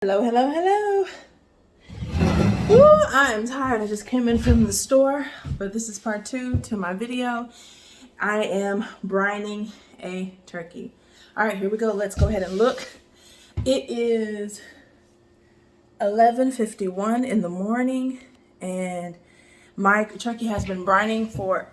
Hello, hello, hello. Woo, I am tired. I just came in from the store, but this is part 2 to my video. I am brining a turkey. All right, here we go. Let's go ahead and look. It is 11:51 in the morning, and my turkey has been brining for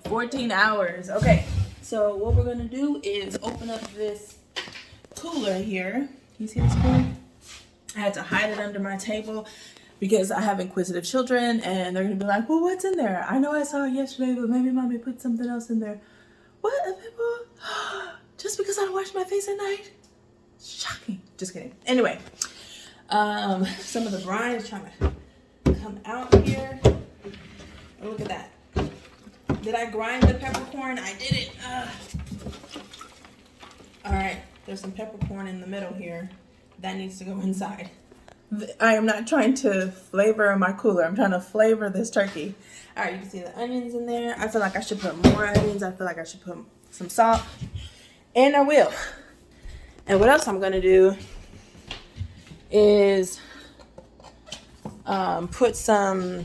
14 hours. Okay, so what we're gonna do is open up this cooler here. You see this cooler? I had to hide it under my table because I have inquisitive children and they're gonna be like, well, what's in there? I know I saw it yesterday, but maybe mommy put something else in there. What, people? Just because I don't wash my face at night? Shocking. Just kidding. Anyway, some of the brine is trying to come out here. Oh, look at that. Did I grind the peppercorn? I didn't. All right. There's some peppercorn in the middle here. That needs to go inside. I am not trying to flavor my cooler. I'm trying to flavor this turkey. All right, you can see the onions in there. I feel like I should put more onions. I feel like I should put some salt. And I will. And what else I'm going to do is put some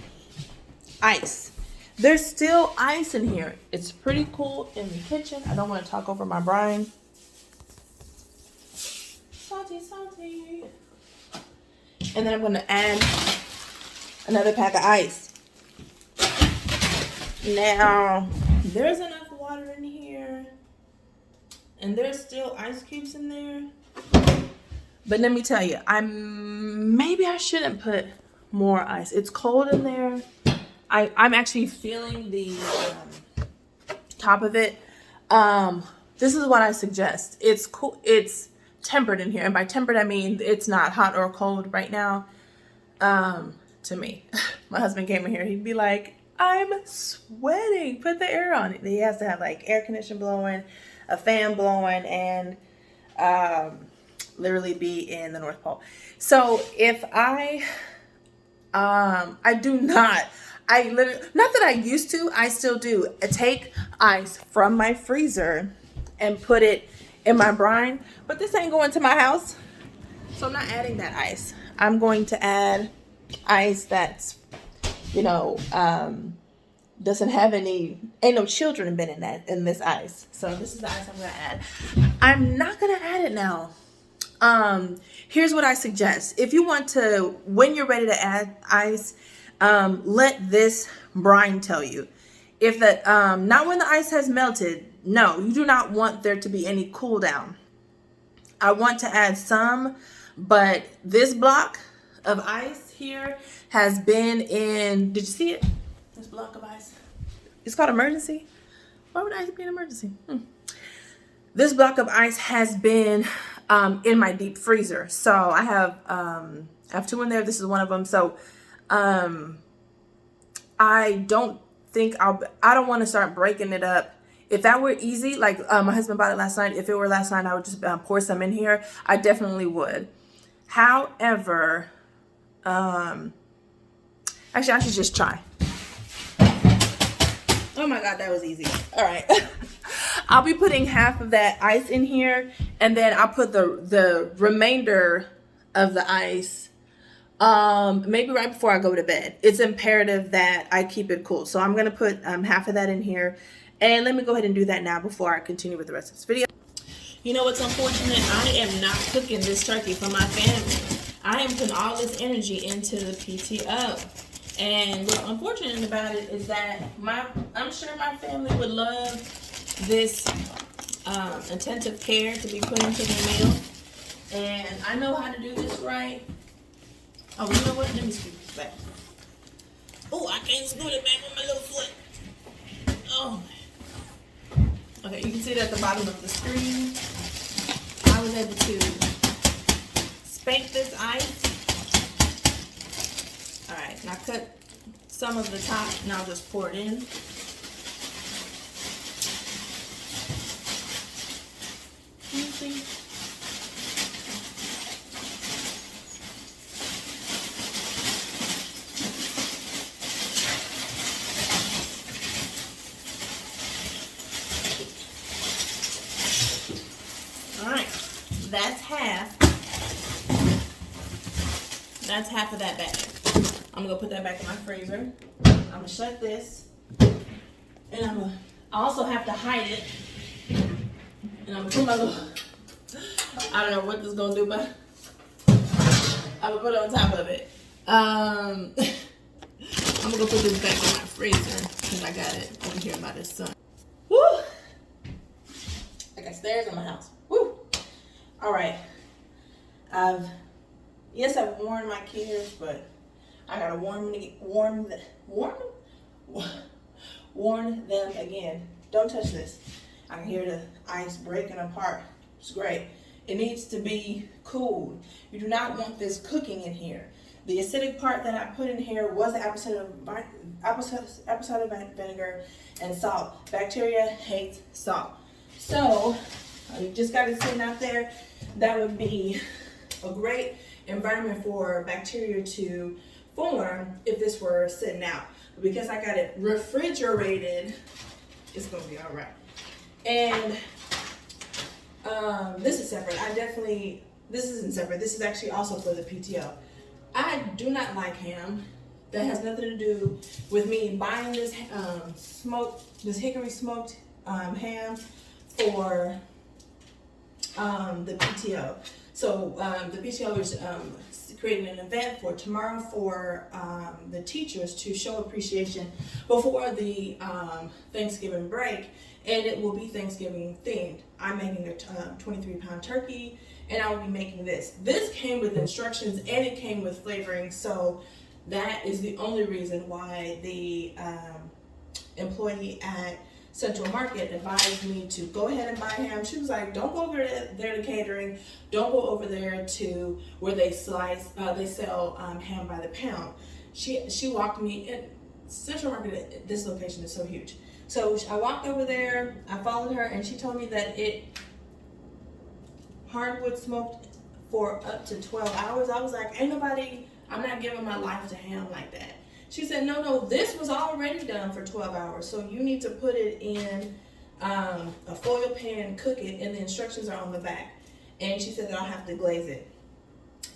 ice. There's still ice in here. It's pretty cool in the kitchen. I don't want to talk over my brine. Salty. And then I'm going to add another pack of ice. Now, there's enough water in here. And there's still ice cubes in there. But let me tell you, maybe I shouldn't put more ice. It's cold in there. I'm actually feeling the top of it. This is what I suggest. It's cool. It's tempered in here, and by tempered I mean it's not hot or cold right now. To me, my husband came in here, he'd be like, I'm sweating, put the air on. He has to have like air conditioning blowing, a fan blowing, and literally be in the North Pole. So if I do not, I literally, not that I used to, I still do, take ice from my freezer and put it in my brine, but this ain't going to my house, so I'm not adding that ice. I'm going to add ice that's, doesn't have ain't no children been in this ice. So this is the ice I'm gonna add. I'm not gonna add it now. Here's what I suggest. If you want to, when you're ready to add ice, let this brine tell you. If that, not when the ice has melted. No, you do not want there to be any cool down. I want to add some, but this block of ice here has been in, did you see it? This block of ice. It's called emergency. Why would ice be an emergency? This block of ice has been in my deep freezer. So I have 2 in there. This is one of them. So I don't want to start breaking it up. If that were easy, like my husband bought it last night, if it were last night, I would just pour some in here. I definitely would. However, actually, I should just try. Oh my God, that was easy. All right. I'll be putting half of that ice in here, and then I'll put the remainder of the ice maybe right before I go to bed. It's imperative that I keep it cool. So I'm going to put half of that in here. And let me go ahead and do that now before I continue with the rest of this video. You know what's unfortunate? I am not cooking this turkey for my family. I am putting all this energy into the PTO. And what's unfortunate about it is that I'm sure my family would love this attentive care to be put into the meal. And I know how to do this right. Oh, you know what? Let me scoot this back. Oh, I can't scoot it back with my little foot. Oh. Okay, you can see it at the bottom of the screen. I was able to spank this ice. All right, now cut some of the top, and I'll just pour it in. You see? All right, that's half. half. That's half of that bag. I'm gonna put that back in my freezer. I'm gonna shut this, and I also have to hide it. And I'm gonna put my little, I don't know what this is gonna do, but I'm gonna put it on top of it. I'm gonna put this back in my freezer because I got it over here by the sun. Woo! I got stairs in my house. Woo! All right. I've worn my kids, but I gotta warn them again. Don't touch this. I can hear the ice breaking apart. It's great. It needs to be cooled. You do not want this cooking in here. The acidic part that I put in here was the apple cider vinegar and salt. Bacteria hates salt. So you just got it sitting out there. That would be a great environment for bacteria to form if this were sitting out. But because I got it refrigerated, it's gonna be all right. And this is separate. This isn't separate. This is actually also for the PTO. I do not like ham. That has nothing to do with me buying this hickory smoked ham for the PTO. So the PTO is creating an event for tomorrow for the teachers to show appreciation before the Thanksgiving break, and it will be Thanksgiving themed. I'm making a 23-pound turkey, and I will be making this. This came with instructions and it came with flavoring, so that is the only reason why the employee at Central Market advised me to go ahead and buy ham. She was like, don't go over there to catering. Don't go over there to where they sell ham by the pound. She walked me in Central Market. This location is so huge. So I walked over there. I followed her, and she told me that it hardwood smoked for up to 12 hours. I was like, I'm not giving my life to ham like that. She said, no, this was already done for 12 hours. So you need to put it in a foil pan, cook it, and the instructions are on the back. And she said that I'll have to glaze it.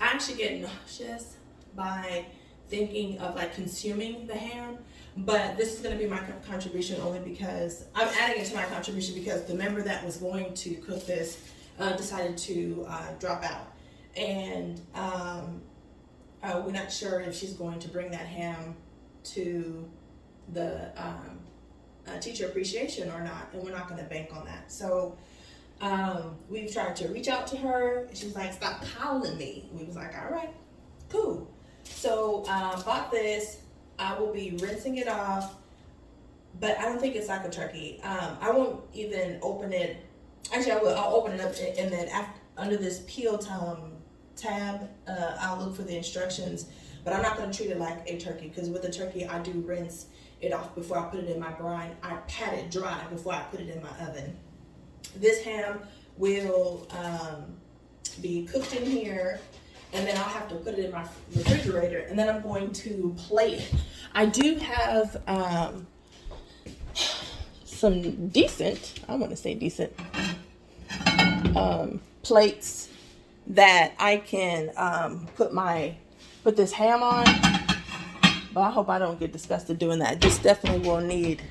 I actually get nauseous by thinking of like consuming the ham, but this is going to be my contribution only because I'm adding it to my contribution because the member that was going to cook this decided to drop out. And we're not sure if she's going to bring that ham to the teacher appreciation or not, and we're not going to bank on that. So we've tried to reach out to her. She's like, stop calling me. We was like, all right, cool. So bought this. I will be rinsing it off, but I don't think it's like a turkey. I won't even open it. Actually, I will. I'll open it up, and then under this peel tab, I'll look for the instructions. But I'm not going to treat it like a turkey, because with a turkey, I do rinse it off before I put it in my brine. I pat it dry before I put it in my oven. This ham will be cooked in here, and then I'll have to put it in my refrigerator, and then I'm going to plate it. I do have some decent, I want to say decent, plates that I can put this ham on, but I hope I don't get disgusted doing that. This definitely will need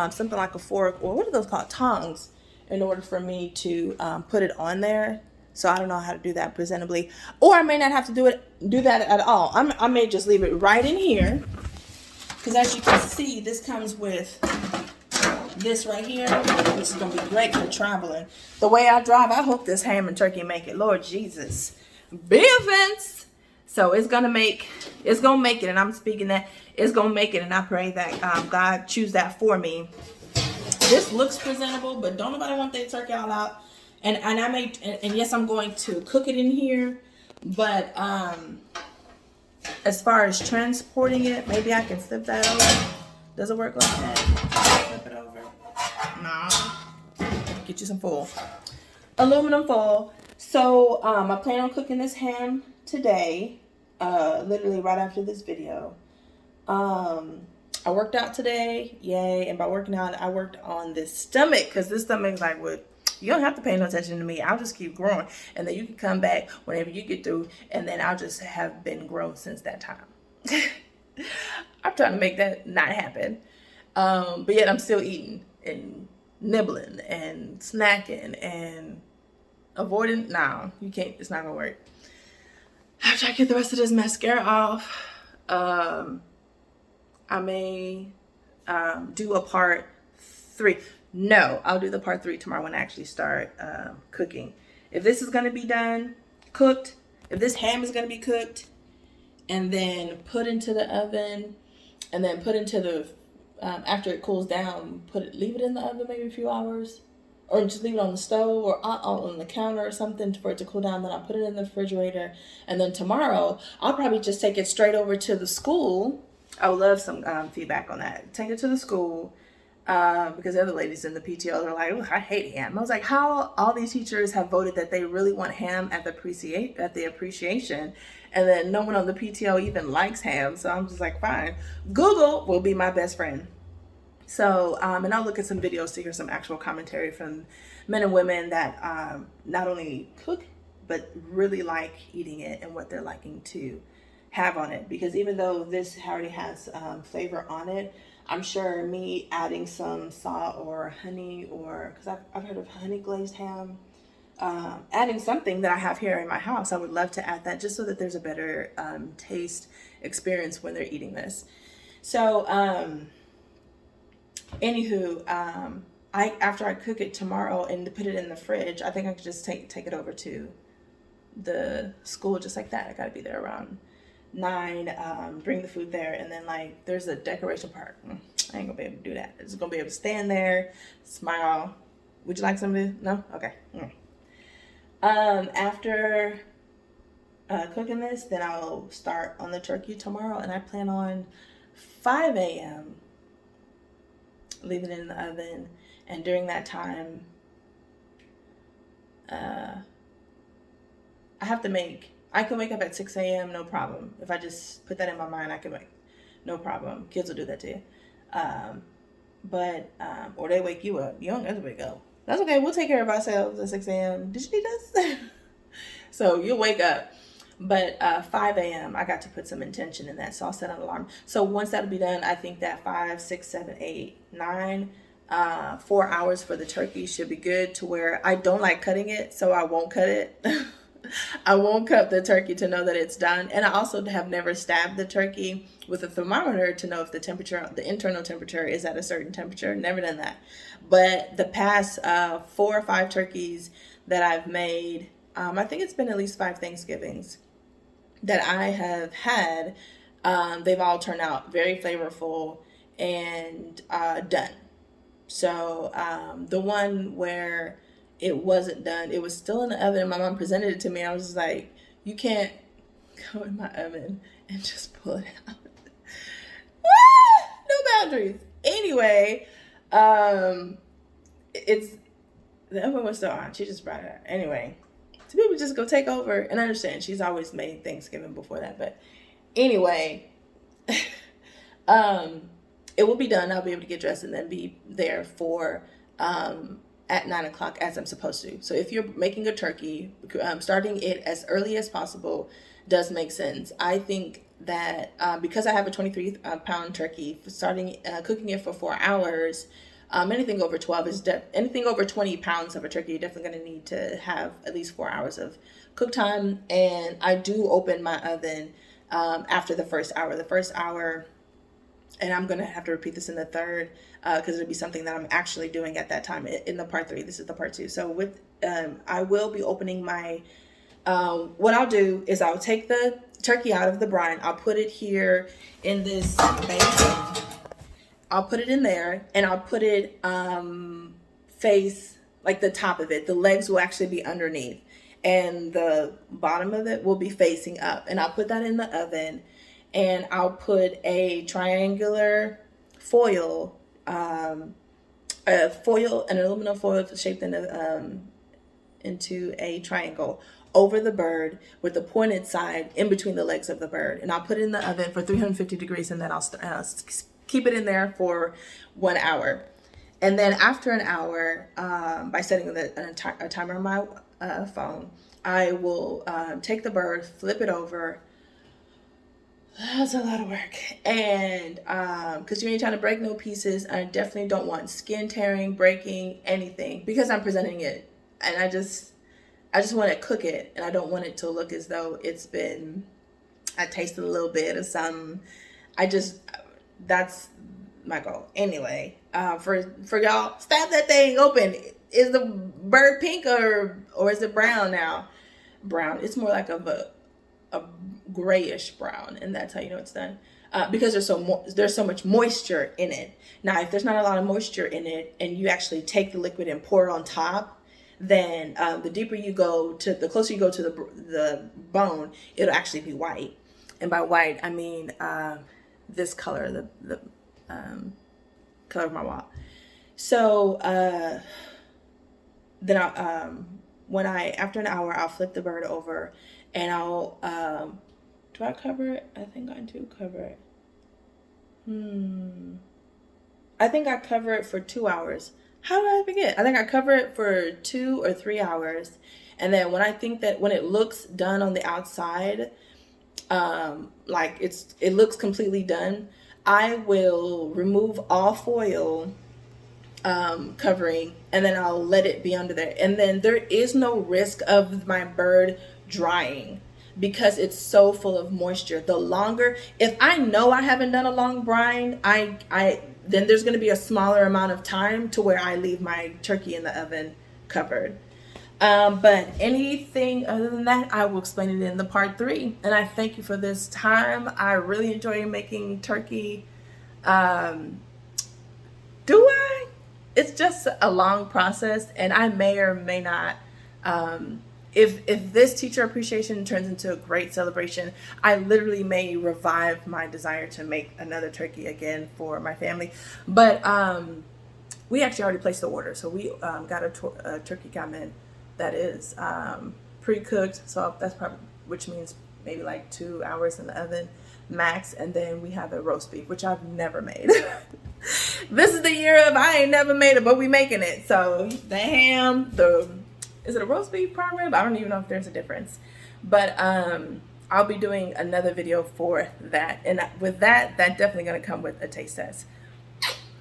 something like a fork, or what are those called, tongs, in order for me to put it on there. So I don't know how to do that presentably, or I may not have to do that at all. I may just leave it right in here, because as you can see, this comes with this right here, which is gonna be great for traveling. The way I drive, I hope this ham and turkey make it. Lord Jesus, big offense. So it's gonna make it, and I'm speaking that it's gonna make it, and I pray that God choose that for me. This looks presentable, but don't nobody want their turkey all out. And I may, and yes, I'm going to cook it in here, but as far as transporting it, maybe I can flip that over. Does it work like that? Flip it over. No. Get you some foil. Aluminum foil. So I plan on cooking this ham today, literally right after this video. I worked out today, yay! And by working out, I worked on this stomach, because this stomach is like what You don't have to pay no attention to me. I'll just keep growing. And then you can come back whenever you get through. And then I'll just have been grown since that time. I'm trying to make that not happen. But yet I'm still eating and nibbling and snacking and avoiding. No, you can't. It's not going to work. After I get the rest of this mascara off, I may do a part 3. No, I'll do the part 3 tomorrow when I actually start cooking. If this is going to be done, cooked, if this ham is going to be cooked and then put into the oven and then put into the, after it cools down, leave it in the oven maybe a few hours, or just leave it on the stove or on the counter or something for it to cool down. Then I'll put it in the refrigerator. And then tomorrow, I'll probably just take it straight over to the school. I would love some feedback on that. Take it to the school. Because the other ladies in the PTO are like, I hate ham. I was like, how all these teachers have voted that they really want ham at the appreciation, and then no one on the PTO even likes ham. So I'm just like, fine, Google will be my best friend. So, and I'll look at some videos to hear some actual commentary from men and women that not only cook, but really like eating it and what they're liking to have on it. Because even though this already has flavor on it, I'm sure me adding some salt or honey, or because I've heard of honey glazed ham, adding something that I have here in my house, I would love to add that just so that there's a better taste experience when they're eating this. So, anywho, after I cook it tomorrow and put it in the fridge, I think I could just take it over to the school just like that. I gotta be there around 9, bring the food there, and then like there's a decoration part. I ain't gonna be able to do that. It's gonna be able to stand there, smile. Would you like some of this? No? Okay. After cooking this, then I'll start on the turkey tomorrow, and I plan on 5 a.m. leaving it in the oven, and during that time, I can wake up at 6 a.m. no problem. If I just put that in my mind, I can wake, no problem. Kids will do that to you. Or they wake you up. You don't have to wake up. That's okay. We'll take care of ourselves at 6 a.m. Did you need us? So you'll wake up. But 5 a.m., I got to put some intention in that. So I'll set an alarm. So once that'll be done, I think that 5, 6, 7, 8, 9, 4 hours for the turkey should be good, to where I don't like cutting it, so I won't cut it. I won't cut the turkey to know that it's done. And I also have never stabbed the turkey with a thermometer to know if the internal temperature is at a certain temperature. Never done that. But the past 4 or 5 turkeys that I've made, I think it's been at least 5 Thanksgivings that I have had, they've all turned out very flavorful and done. So the one where it wasn't done, it was still in the oven, and my mom presented it to me. I was just like, you can't go in my oven and just pull it out. No boundaries. Anyway, it's the oven was still on. She just brought it out. Anyway, so people just go take over, and I understand she's always made Thanksgiving before that, but anyway, it will be done. I'll be able to get dressed and then be there for at 9 o'clock as I'm supposed to. So if you're making a turkey, starting it as early as possible does make sense. I think that because I have a 23-pound turkey, cooking it for 4 hours, anything over 20 pounds of a turkey, you're definitely going to need to have at least 4 hours of cook time. And I do open my oven after the first hour. The first hour, and I'm going to have to repeat this in the third, because it'll be something that I'm actually doing at that time in the part 3. This is the part 2. So I will be opening my, what I'll do is I'll take the turkey out of the brine. I'll put it here in this basin. I'll put it in there, and I'll put it face, like the top of it. The legs will actually be underneath, and the bottom of it will be facing up. And I'll put that in the oven, and I'll put a triangular foil, an aluminum foil shaped into a triangle over the bird with the pointed side in between the legs of the bird. And I'll put it in the oven for 350 degrees, and then I'll keep it in there for 1 hour. And then after an hour, by setting a timer on my phone, I will take the bird, flip it over. That's a lot of work. And because you ain't trying to break no pieces, I definitely don't want skin tearing, breaking, anything, because I'm presenting it. And I just want to cook it, and I don't want it to look as though I tasted a little bit of something. I just, that's my goal. Anyway, for y'all, stab that thing open. Is the bird pink or is it brown now? Brown. It's more like a grayish brown, and that's how you know it's done. Because there's so much moisture in it. Now, if there's not a lot of moisture in it, and you actually take the liquid and pour it on top, then the deeper you go the closer you go to the bone, it'll actually be white. And by white, I mean this color, the color of my wall. So then after an hour, I'll flip the bird over, and I'll do I cover it? I think I do cover it. I think I cover it for 2 hours. How did I forget? I think I cover it for 2 or 3 hours. And then when it looks done on the outside, like it looks completely done, I will remove all foil covering, and then I'll let it be under there. And then there is no risk of my bird drying because it's so full of moisture. The longer, if I know I haven't done a long brine, then there's going to be a smaller amount of time to where I leave my turkey in the oven covered. But anything other than that, I will explain it in the part 3. And I thank you for this time. I really enjoy making turkey. Do I? It's just a long process, and I may or may not. If this teacher appreciation turns into a great celebration, I literally may revive my desire to make another turkey again for my family. But we actually already placed the order, so we got a turkey coming that is pre-cooked. So that's probably, which means maybe like 2 hours in the oven max. And then we have a roast beef, which I've never made. This is the year of I ain't never made it, but we making it. So the ham, is it a roast beef prime rib? I don't even know if there's a difference. But I'll be doing another video for that. And with that definitely going to come with a taste test.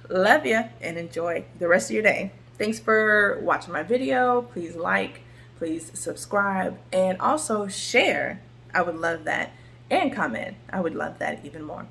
Love ya, and enjoy the rest of your day. Thanks for watching my video. Please like, please subscribe, and also share. I would love that. And comment. I would love that even more.